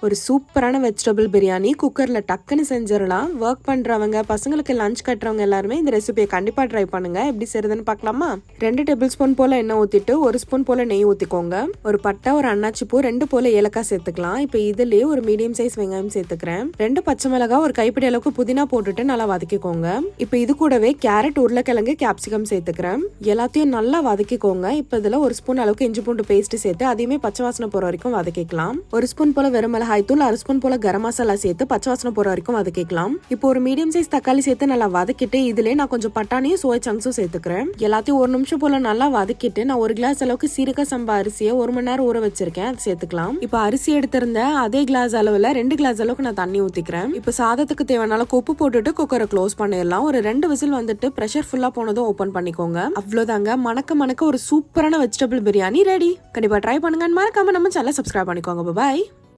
ஒரு சூப்பரான வெஜிடபிள் பிரியாணி குக்கர்ல டக்குன்னு செஞ்சிடலாம். ஒர்க் பண்றவங்க, பசங்களுக்கு லஞ்ச் கட்டுறவங்க எல்லாருமே இந்த ரெசிபியை கண்டிப்பா ட்ரை பண்ணுங்க. எப்படி செய்யறதுன்னு பார்க்கலாமா? 2 டேபிள் ஸ்பூன் போல எண்ணெய் ஊத்திட்டு 1 ஸ்பூன் போல நெய் ஊத்திக்கோங்க. ஒரு பட்டை, ஒரு அன்னாச்சி பூ, 2 போல ஏலக்காய் சேர்த்துக்கலாம். இப்போ இதுலயே ஒரு மீடியம் சைஸ் வெங்காயம் சேர்த்துக்கிறேன். 2 பச்சை மிளகாய், ஒரு கைப்பிடி அளவுக்கு புதினா போட்டுட்டு நல்லா வதக்கிக்கோங்க. இப்போ இது கூடவே கேரட், உருளைக்கிழங்கு, கேப்சிகம் சேர்த்துக்கிறேன். எல்லாத்தையும் நல்லா வதக்கிக்கோங்க. இப்போ இதுல 1 ஸ்பூன் அளவுக்கு இஞ்சி பூண்டு பேஸ்ட் சேர்த்து அதையுமே பச்சை வாசனை போற வரைக்கும் வதக்கிக்கலாம். 1 ஸ்பூன் போல வெறும் மிளகாய் தூள், 1/2 ஸ்பூன் போல கரம் மசாலா சேர்த்து பச்சை வாசனை போற வரைக்கும் வதக்கிக்கலாம். இப்போ ஒரு மீடியம் சைஸ் தக்காளி சேர்த்து நல்லா வதக்கிட்டு இதுல நான் கொஞ்சம் பட்டாணியும் சோயா சங்க்ஸும் சேர்த்துக்கிறேன். எல்லாத்தையும் 1 நிமிஷம் போல நல்லா வதக்கிட்டு நான் 1 கிளாஸ் அளவுக்கு சீரக சம்பா அரிசியை 1 மணி நேரம் ஊற வச்சிருக்கேன். அது சேர்த்துக்கலாம். இப்போ அரிசி எடுத்திருந்த அதே கிளாஸ் அளவுல 2 கிளாஸ் அளவுக்கு நான் தண்ணி ஊத்திக்கிறேன். இப்போ சாதத்துக்கு தேவையான அளவுக்கு உப்பு போட்டுட்டு குக்கரை க்ளோஸ் பண்ணிடலாம். ஒரு 2 விசில் வந்துட்டு பிரஷர் ஃபுல்லா போனதும் ஓபன் பண்ணிக்கோங்க. அவ்வளவுதாங்க, மணக்க மணக்க ஒரு சூப்பரான வெஜிடபிள் பிரியாணி ரெடி. கண்டிப்பா ட்ரை பண்ணுங்க. மறக்காம நம்ம சேனலை சப்ஸ்கிரைப் பண்ணிக்கோங்க. பாய்.